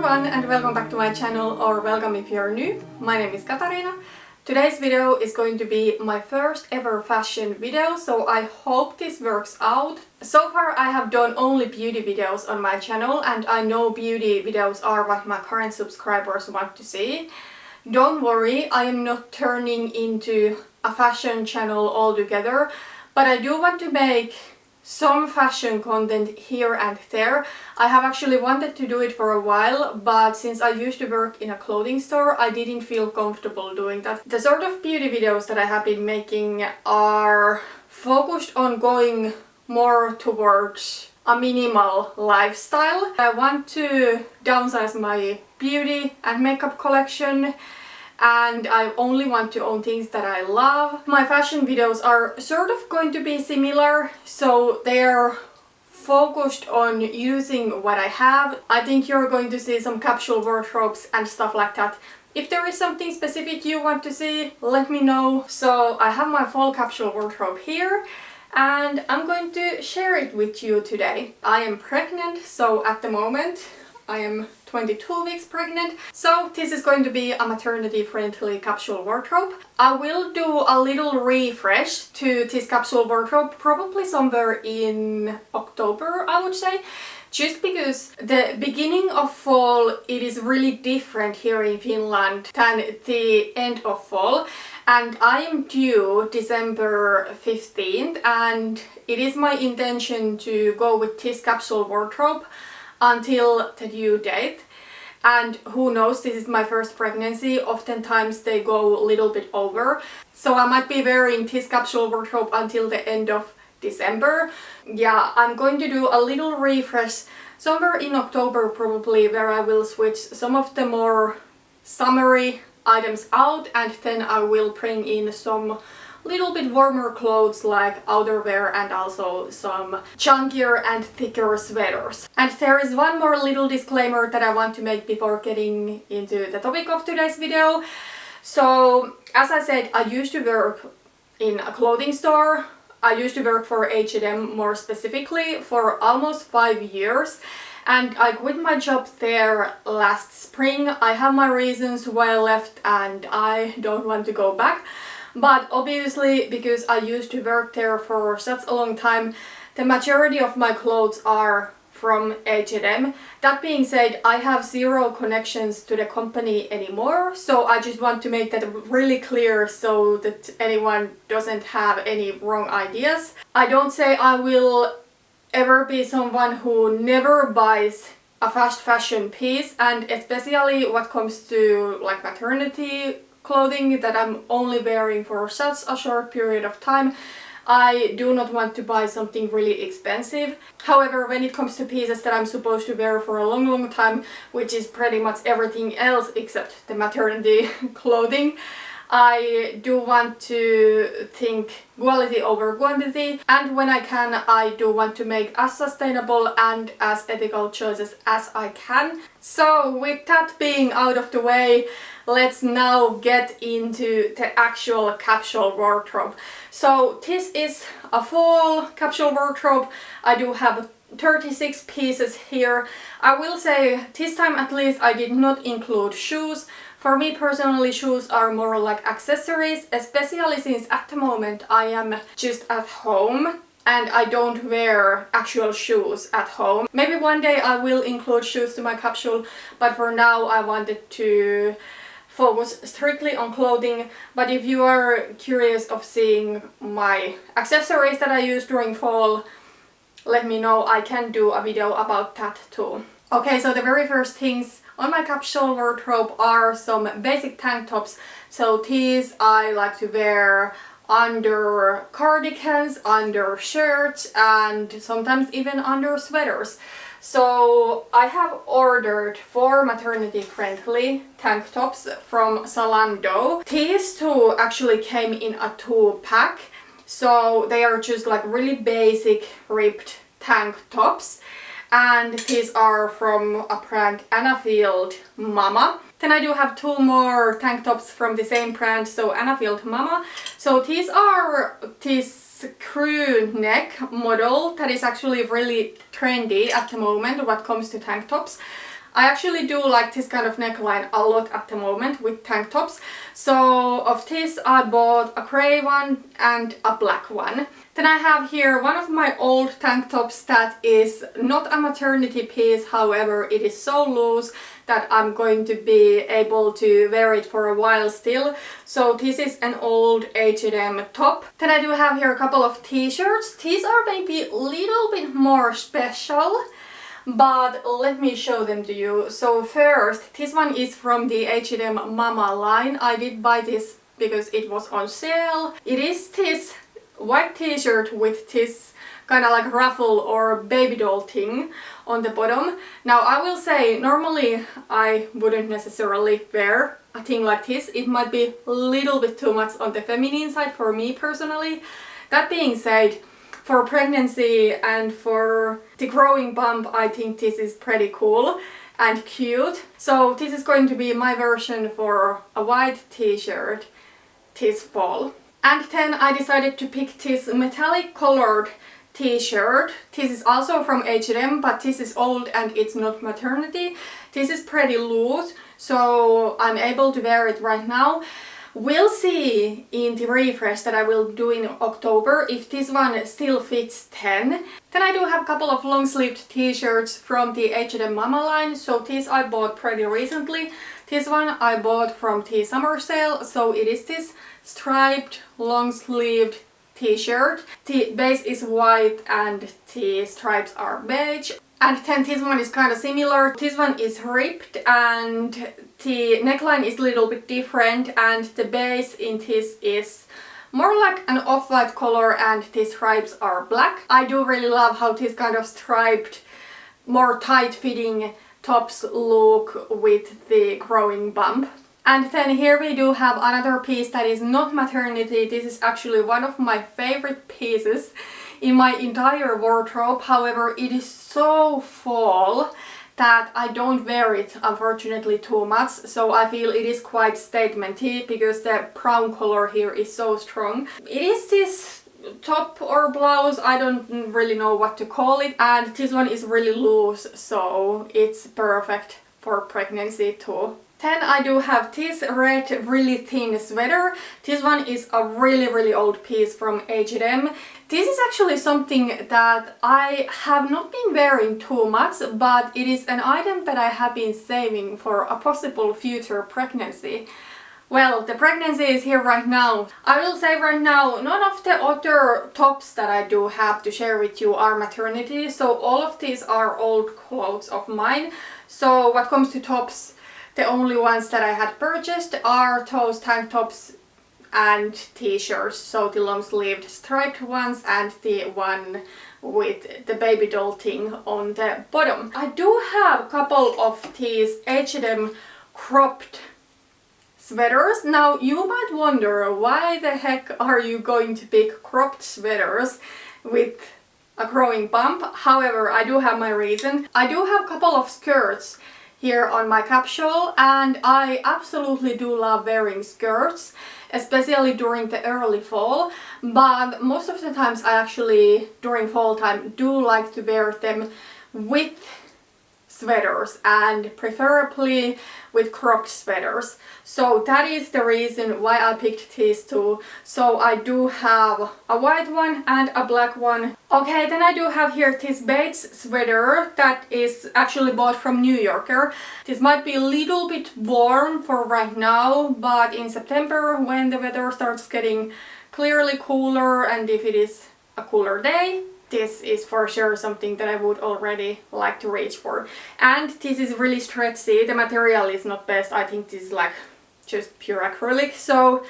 everyone and welcome back to my channel, or welcome if you're new. My name is Katarina. Today's video is going to be my first ever fashion video, so I hope this works out. So far I have done only beauty videos on my channel, and I know beauty videos are what my current subscribers want to see. Don't worry, I am not turning into a fashion channel altogether, but I do want to make some fashion content here and there. I have actually wanted to do it for a while, but since I used to work in a clothing store, I didn't feel comfortable doing that. The sort of beauty videos that I have been making are focused on going more towards a minimal lifestyle. I want to downsize my beauty and makeup collection, and I only want to own things that I love. My fashion videos are sort of going to be similar, so they're focused on using what I have. I think you're going to see some capsule wardrobes and stuff like that. If there is something specific you want to see, let me know. So I have my fall capsule wardrobe here, and I'm going to share it with you today. I am pregnant, so at the moment I am 22 weeks pregnant, so this is going to be a maternity friendly capsule wardrobe. I will do a little refresh to this capsule wardrobe probably somewhere in October, I would say, just because the beginning of fall it is really different here in Finland than the end of fall, and I am due December 15th, and it is my intention to go with this capsule wardrobe until the due date. And who knows, this is my first pregnancy, oftentimes they go a little bit over, so I might be wearing this capsule wardrobe until the end of December. Yeah, I'm going to do a little refresh somewhere in October probably, where I will switch some of the more summery items out, and then I will bring in some little bit warmer clothes like outerwear and also some chunkier and thicker sweaters. And there is one more little disclaimer that I want to make before getting into the topic of today's video. So as I said, I used to work in a clothing store. I used to work for H&M more specifically for almost 5 years, and I quit my job there last spring. I have my reasons why I left and I don't want to go back. But obviously, because I used to work there for such a long time, the majority of my clothes are from H&M. That being said, I have zero connections to the company anymore, so I just want to make that really clear so that anyone doesn't have any wrong ideas. I don't say I will ever be someone who never buys a fast fashion piece, and especially what comes to like maternity clothing that I'm only wearing for such a short period of time. I do not want to buy something really expensive. However, when it comes to pieces that I'm supposed to wear for a long time, which is pretty much everything else except the maternity clothing, I do want to think quality over quantity, and when I can, I do want to make as sustainable and as ethical choices as I can. So with that being out of the way, let's now get into the actual capsule wardrobe. So this is a fall capsule wardrobe. I do have 36 pieces here. I will say this time at least I did not include shoes. For me personally, shoes are more like accessories, especially since at the moment I am just at home and I don't wear actual shoes at home. Maybe one day I will include shoes to my capsule, but for now I wanted to focus strictly on clothing. But if you are curious of seeing my accessories that I use during fall, let me know, I can do a video about that too. Okay, so the very first things on my capsule wardrobe are some basic tank tops. So these I like to wear under cardigans, under shirts, and sometimes even under sweaters. So I have ordered 4 maternity friendly tank tops from Zalando. These two actually came in a 2-pack. So they are just like really basic ripped tank tops. And these are from a brand Anna Field Mama. Then I do have 2 more tank tops from the same brand, so Anna Field Mama. So these are this crew neck model that is actually really trendy at the moment when it comes to tank tops. I actually do like this kind of neckline a lot at the moment with tank tops. So of this I bought a grey one and a black one. Then I have here one of my old tank tops that is not a maternity piece, however it is so loose that I'm going to be able to wear it for a while still. So this is an old H&M top. Then I do have here a couple of t-shirts. These are maybe a little bit more special, but let me show them to you. So first, this one is from the H&M Mama line. I did buy this because it was on sale. It is this white t-shirt with this kind of like ruffle or baby doll thing on the bottom. Now I will say, normally I wouldn't necessarily wear a thing like this. It might be a little bit too much on the feminine side for me personally. That being said, for pregnancy and for the growing bump, I think this is pretty cool and cute. So this is going to be my version for a white t-shirt this fall. And then I decided to pick this metallic colored t-shirt. This is also from H&M, but this is old and it's not maternity. This is pretty loose, so I'm able to wear it right now. We'll see in the refresh that I will do in October if this one still fits 10. Then I do have a couple of long-sleeved t-shirts from the H&M Mama line. So these I bought pretty recently. This one I bought from the summer sale. So it is this striped long-sleeved t-shirt. The base is white and the stripes are beige. And then this one is kind of similar. This one is ripped and the neckline is a little bit different, and the base in this is more like an off-white color and the stripes are black. I do really love how this kind of striped, more tight-fitting tops look with the growing bump. And then here we do have another piece that is not maternity. This is actually one of my favorite pieces in my entire wardrobe. However, it is so fall that I don't wear it unfortunately too much, so I feel it is quite statementy because the brown color here is so strong. It is this top or blouse, I don't really know what to call it, and this one is really loose, so it's perfect for pregnancy too. Then I do have this red really thin sweater. This one is a really old piece from H&M. This is actually something that I have not been wearing too much, but it is an item that I have been saving for a possible future pregnancy. Well, the pregnancy is here right now. I will say right now, none of the other tops that I do have to share with you are maternity, so all of these are old clothes of mine. So what comes to tops, the only ones that I had purchased are those tank tops and t-shirts, so the long-sleeved striped ones and the one with the baby doll thing on the bottom. I do have a couple of these H&M cropped sweaters. Now you might wonder, why the heck are you going to pick cropped sweaters with a growing bump? However, I do have my reason. I do have a couple of skirts here on my capsule, and I absolutely do love wearing skirts, especially during the early fall, but most of the times I actually, during fall time, do like to wear them with sweaters, and preferably with cropped sweaters. So that is the reason why I picked these two. So I do have a white one and a black one. Okay, then I do have here this beige sweater that is actually bought from New Yorker. This might be a little bit warm for right now, but in September, when the weather starts getting clearly cooler and if it is a cooler day, this is for sure something that I would already like to reach for. And this is really stretchy. The material is not best. I think this is like just pure acrylic. So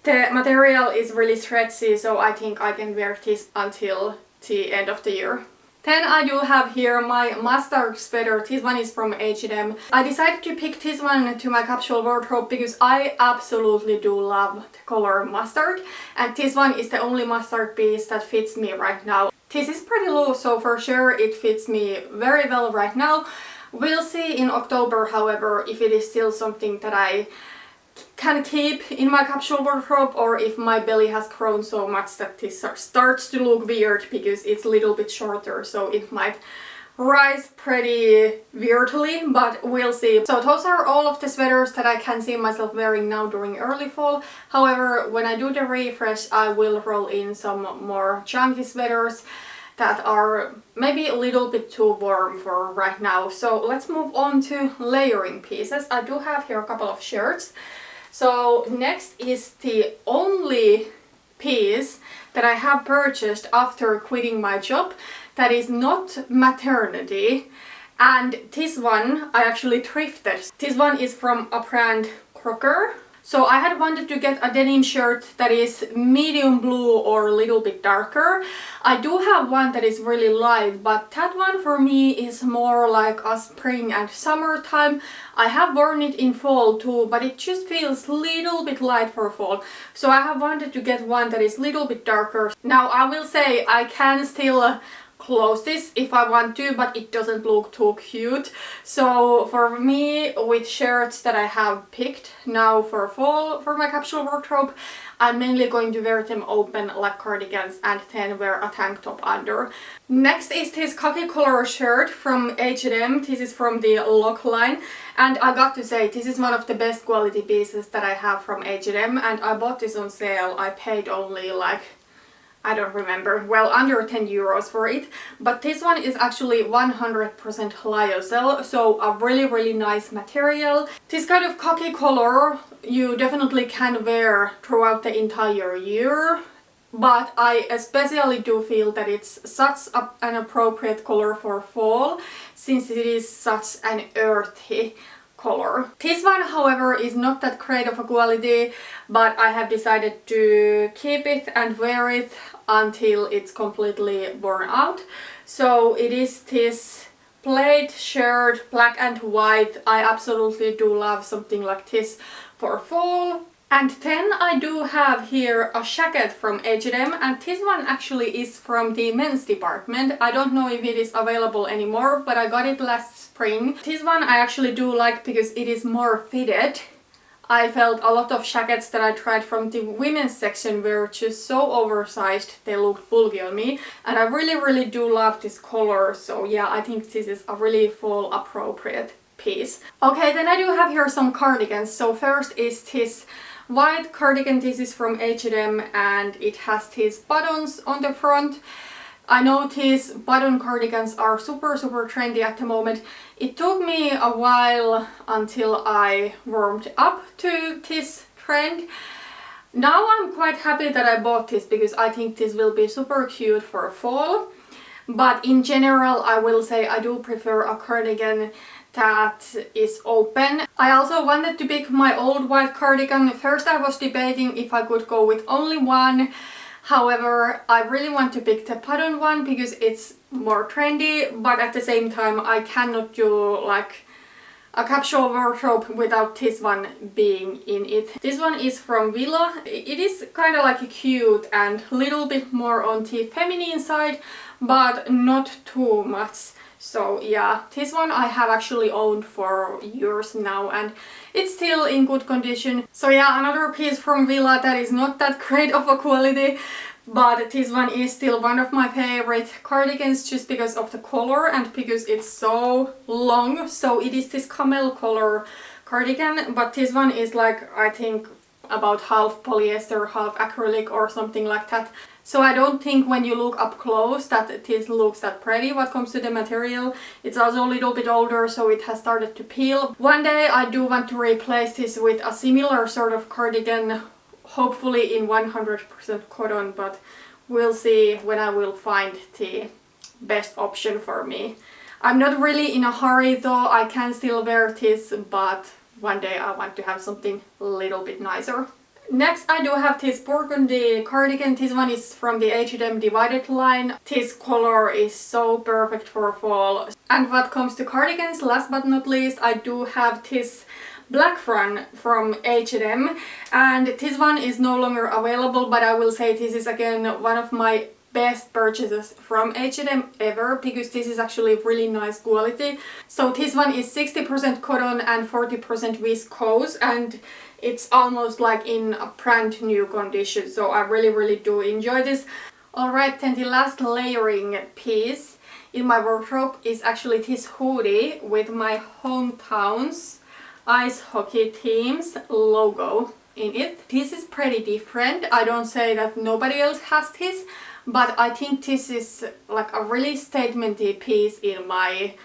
the material is really stretchy, so I think I can wear this until the end of the year. Then I do have here my mustard sweater. This one is from H&M. I decided to pick this one to my capsule wardrobe because I absolutely do love the color mustard. And this one is the only mustard piece that fits me right now. This is pretty loose, so for sure it fits me very well right now. We'll see in October, however, if it is still something that I can keep in my capsule wardrobe, or if my belly has grown so much that this starts to look weird because it's a little bit shorter, so it might rise pretty weirdly, but we'll see. So those are all of the sweaters that I can see myself wearing now during early fall. However, when I do the refresh, I will roll in some more chunky sweaters that are maybe a little bit too warm for right now. So let's move on to layering pieces. I do have here a couple of shirts. So next is the only piece that I have purchased after quitting my job that is not maternity, and this one I actually thrifted. This one is from a brand Crocker. So I had wanted to get a denim shirt that is medium blue or a little bit darker. I do have one that is really light, but that one for me is more like a spring and summertime. I have worn it in fall too, but it just feels a little bit light for fall. So I have wanted to get one that is a little bit darker. Now I will say I can still close this if I want to, but it doesn't look too cute. So for me, with shirts that I have picked now for fall for my capsule wardrobe, I'm mainly going to wear them open like cardigans and then wear a tank top under. Next is this khaki color shirt from H&M. This is from the Lock line, and I got to say this is one of the best quality pieces that I have from H&M, and I bought this on sale. I paid only like, I don't remember, well, under 10 euros for it, but this one is actually 100% lyocell, so a really nice material. This kind of khaki color you definitely can wear throughout the entire year, but I especially do feel that it's such an appropriate color for fall, since it is such an earthy color. This one, however, is not that great of a quality, but I have decided to keep it and wear it until it's completely worn out. So it is this plaid shirt, black and white. I absolutely do love something like this for fall. And then I do have here a Shacket from H&M, and this one actually is from the men's department. I don't know if it is available anymore, but I got it last spring. This one I actually do like because it is more fitted. I felt a lot of Shackets that I tried from the women's section were just so oversized, they looked bulky on me, and I really do love this color. So yeah, I think this is a really fall appropriate piece. Okay, then I do have here some cardigans. So first is this white cardigan. This is from H&M and it has these buttons on the front. I know these button cardigans are super trendy at the moment. It took me a while until I warmed up to this trend. Now I'm quite happy that I bought this because I think this will be super cute for fall. But in general, I will say I do prefer a cardigan that is open. I also wanted to pick my old white cardigan. First I was debating if I could go with only one. However, I really want to pick the button one because it's more trendy, but at the same time I cannot do like a capsule wardrobe without this one being in it. This one is from Villa. It is kind of like cute and a little bit more on the feminine side, but not too much. So yeah, this one I have actually owned for years now and it's still in good condition. So yeah, another piece from Villa that is not that great of a quality, but this one is still one of my favorite cardigans just because of the color and because it's so long. So it is this camel color cardigan, but this one is like, I think, about half polyester, half acrylic or something like that. So I don't think when you look up close that this looks that pretty what comes to the material. It's also a little bit older, so it has started to peel. One day I do want to replace this with a similar sort of cardigan, hopefully in 100% cotton, but we'll see when I will find the best option for me. I'm not really in a hurry though, I can still wear this, but one day I want to have something a little bit nicer. Next I do have this Burgundy Cardigan. This one is from the H&M Divided line. This color is so perfect for fall. And what comes to cardigans, last but not least, I do have this black one from H&M, and this one is no longer available, but I will say this is again one of my best purchases from H&M ever because this is actually really nice quality. So this one is 60% cotton and 40% viscose, and it's almost like in a brand new condition, so I really do enjoy this. Alright, then the last layering piece in my wardrobe is actually this hoodie with my hometown's ice hockey team's logo in it. This is pretty different. I don't say that nobody else has this, but I think this is like a really statementy piece in my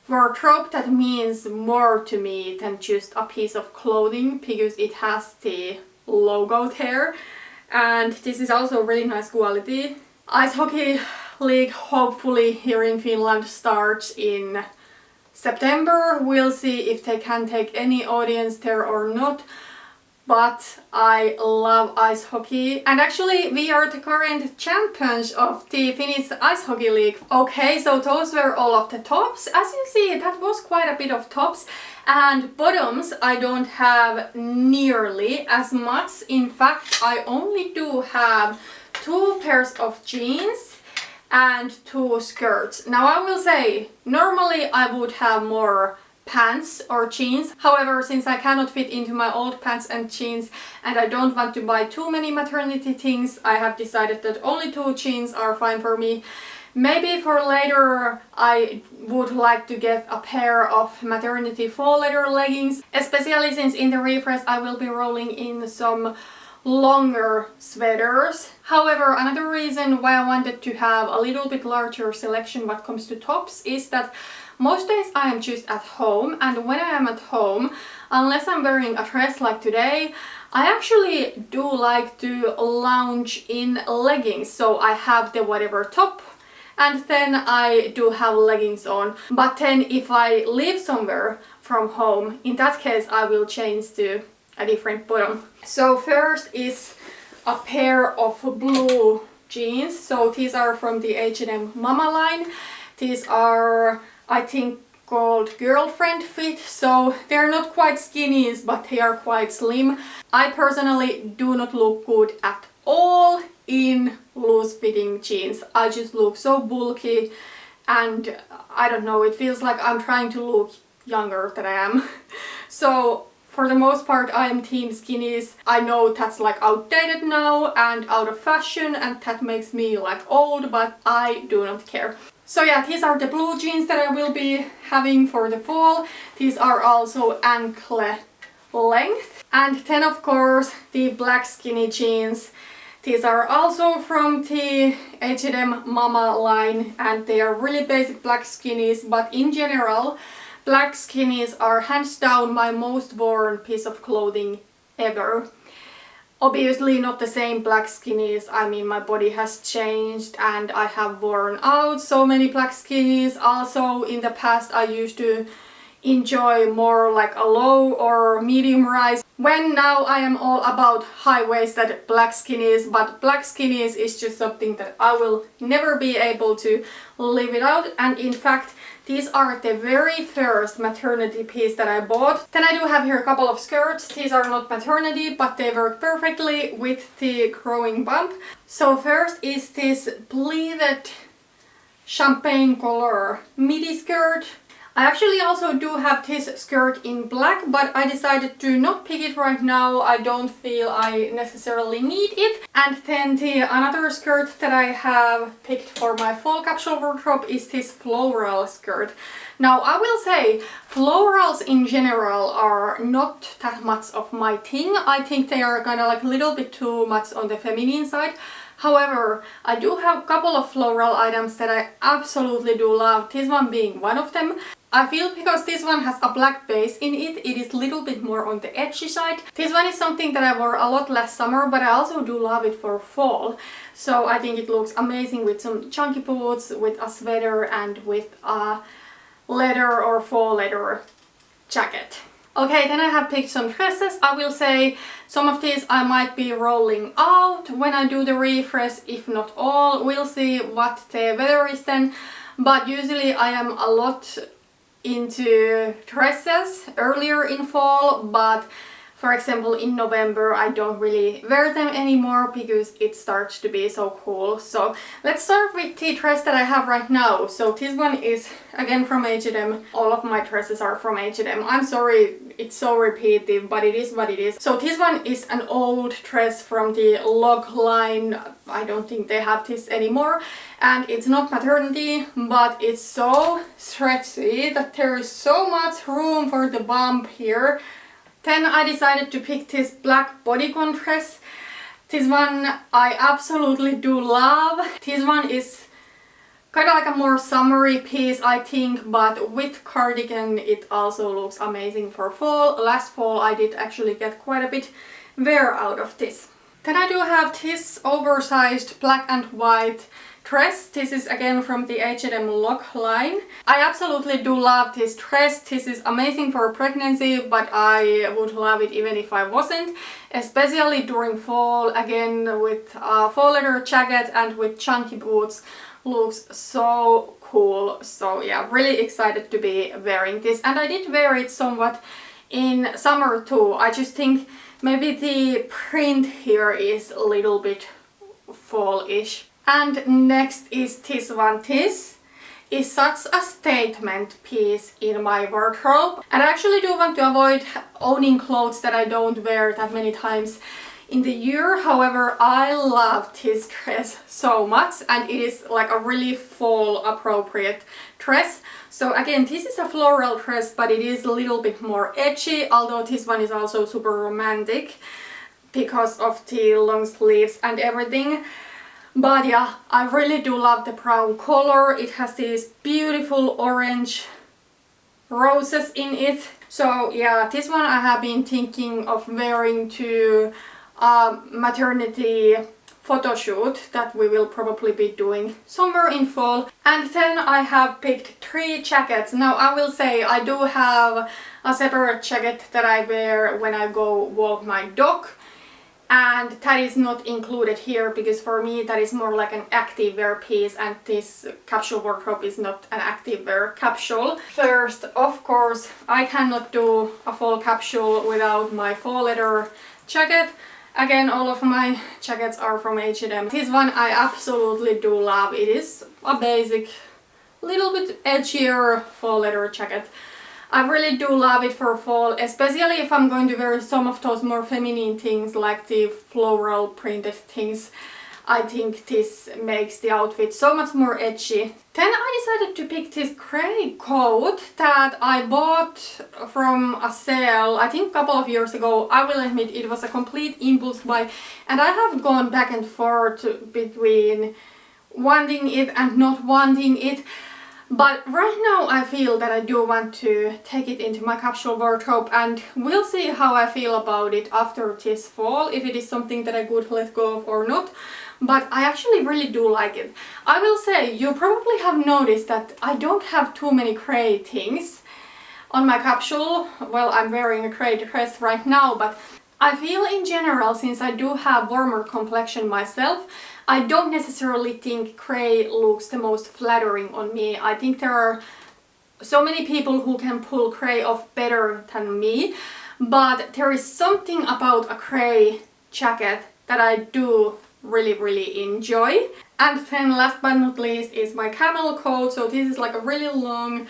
wardrobe that means more to me than just a piece of clothing, because it has the logo there, and this is also really nice quality. Ice hockey league hopefully here in Finland starts in September. We'll see if they can take any audience there or not. But I love ice hockey, and actually we are the current champions of the Finnish Ice Hockey League. Okay, so those were all of the tops. As you see, that was quite a bit of tops, and bottoms I don't have nearly as much. In fact, I only do have 2 pairs of jeans and 2 skirts. Now I will say, normally I would have more pants or jeans. However, since I cannot fit into my old pants and jeans and I don't want to buy too many maternity things, I have decided that only 2 jeans are fine for me. Maybe for later I would like to get a pair of maternity fall leather leggings, especially since in the refresh I will be rolling in some longer sweaters. However, another reason why I wanted to have a little bit larger selection when it comes to tops is that most days I am just at home, and when I am at home, unless I'm wearing a dress like today, I actually do like to lounge in leggings. So I have the whatever top and then I do have leggings on. But then if I live somewhere from home, in that case I will change to a different bottom. So first is a pair of blue jeans. So these are from the H&M Mama line. These are, I think, called girlfriend fit, so they're not quite skinnies, but they are quite slim. I personally do not look good at all in loose fitting jeans. I just look so bulky, and I don't know, it feels like I'm trying to look younger than I am. So for the most part I am team skinnies. I know that's like outdated now and out of fashion, and that makes me like old, but I do not care. So yeah, these are the blue jeans that I will be having for the fall. These are also ankle length. And then of course the black skinny jeans. These are also from the H&M Mama line, and they are really basic black skinnies, but in general black skinnies are hands down my most worn piece of clothing ever. Obviously not the same black skinnies, I mean my body has changed and I have worn out so many black skinnies. Also in the past I used to enjoy more like a low or medium rise, when now I am all about high-waisted black skinnies, but black skinnies is just something that I will never be able to live without. And in fact these are the very first maternity piece that I bought. Then I do have here a couple of skirts. These are not maternity, but they work perfectly with the growing bump. So first is this pleated champagne color midi skirt. I actually also do have this skirt in black, but I decided to not pick it right now. I don't feel I necessarily need it. And then the another skirt that I have picked for my fall capsule wardrobe is this floral skirt. Now I will say florals in general are not that much of my thing. I think they are kind of like a little bit too much on the feminine side. However, I do have a couple of floral items that I absolutely do love, this one being one of them. I feel because this one has a black base in it, it is a little bit more on the edgy side. This one is something that I wore a lot last summer, but I also do love it for fall. So I think it looks amazing with some chunky boots, with a sweater and with a leather or faux leather jacket. Okay, then I have picked some dresses. I will say some of these I might be rolling out when I do the refresh, if not all. We'll see what the weather is then. But usually I am a lot into dresses earlier in fall, but For example, in November I don't really wear them anymore because it starts to be so cool. So let's start with the dress that I have right now. So this one is again from H&M. All of my dresses are from H&M. I'm sorry, it's so repetitive, but it is what it is. So this one is an old dress from the Log line. I don't think they have this anymore. And it's not Maternity, but it's so stretchy that there is so much room for the bump here. Then I decided to pick this black bodycon dress. This one I absolutely do love. This one is kind of like a more summery piece, I think, but with cardigan it also looks amazing for fall. Last fall I did actually get quite a bit wear out of this. Then I do have this oversized black and white dress. This is again from the H&M Lock line. I absolutely do love this dress. This is amazing for pregnancy, but I would love it even if I wasn't, especially during fall. Again, with faux leather jacket and with chunky boots, looks so cool. So yeah, really excited to be wearing this, and I did wear it somewhat in summer too. I just think maybe the print here is a little bit fall-ish. And next is this one. This is such a statement piece in my wardrobe, and I actually do want to avoid owning clothes that I don't wear that many times in the year. However, I love this dress so much, and it is like a really fall appropriate dress. So again, this is a floral dress, but it is a little bit more edgy, although this one is also super romantic because of the long sleeves and everything. But yeah, I really do love the brown color. It has these beautiful orange roses in it. So yeah, this one I have been thinking of wearing to a maternity photo shoot that we will probably be doing somewhere in fall. And then I have picked 3 jackets. Now I will say I do have a separate jacket that I wear when I go walk my dog, and that is not included here because for me that is more like an active wear piece, and this capsule wardrobe is not an active wear capsule. First, of course, I cannot do a fall capsule without my faux leather jacket. Again, all of my jackets are from H&M. This one I absolutely do love. It is a basic, little bit edgier faux leather jacket. I really do love it for fall, especially if I'm going to wear some of those more feminine things like the floral printed things. I think this makes the outfit so much more edgy. Then I decided to pick this grey coat that I bought from a sale, I think a couple of years ago. I will admit it was a complete impulse buy, and I have gone back and forth between wanting it and not wanting it. But right now I feel that I do want to take it into my capsule wardrobe, and we'll see how I feel about it after this fall, if it is something that I could let go of or not. But I actually really do like it. I will say, you probably have noticed that I don't have too many grey things on my capsule. Well, I'm wearing a grey dress right now, but I feel in general, since I do have warmer complexion myself, I don't necessarily think grey looks the most flattering on me. I think there are so many people who can pull grey off better than me, but there is something about a grey jacket that I do really enjoy. And then last but not least is my camel coat. So this is like a really long,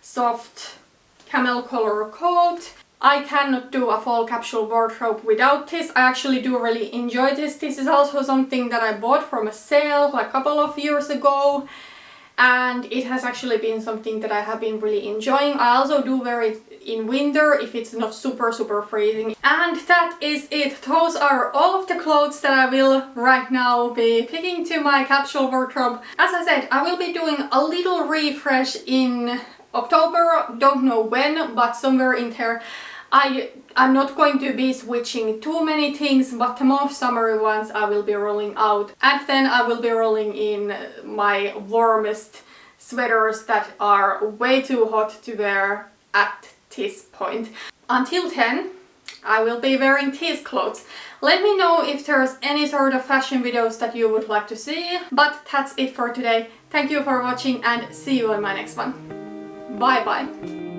soft camel color coat. I cannot do a fall capsule wardrobe without this. I actually do really enjoy this. This is also something that I bought from a sale like a couple of years ago, and it has actually been something that I have been really enjoying. I also do wear it in winter if it's not super freezing. And that is it. Those are all of the clothes that I will right now be picking to my capsule wardrobe. As I said, I will be doing a little refresh in October, don't know when, but somewhere in there. I'm not going to be switching too many things, but the most summery ones I will be rolling out. And then I will be rolling in my warmest sweaters that are way too hot to wear at this point. Until then, I will be wearing these clothes. Let me know if there's any sort of fashion videos that you would like to see. But that's it for today. Thank you for watching and see you in my next one. Bye bye!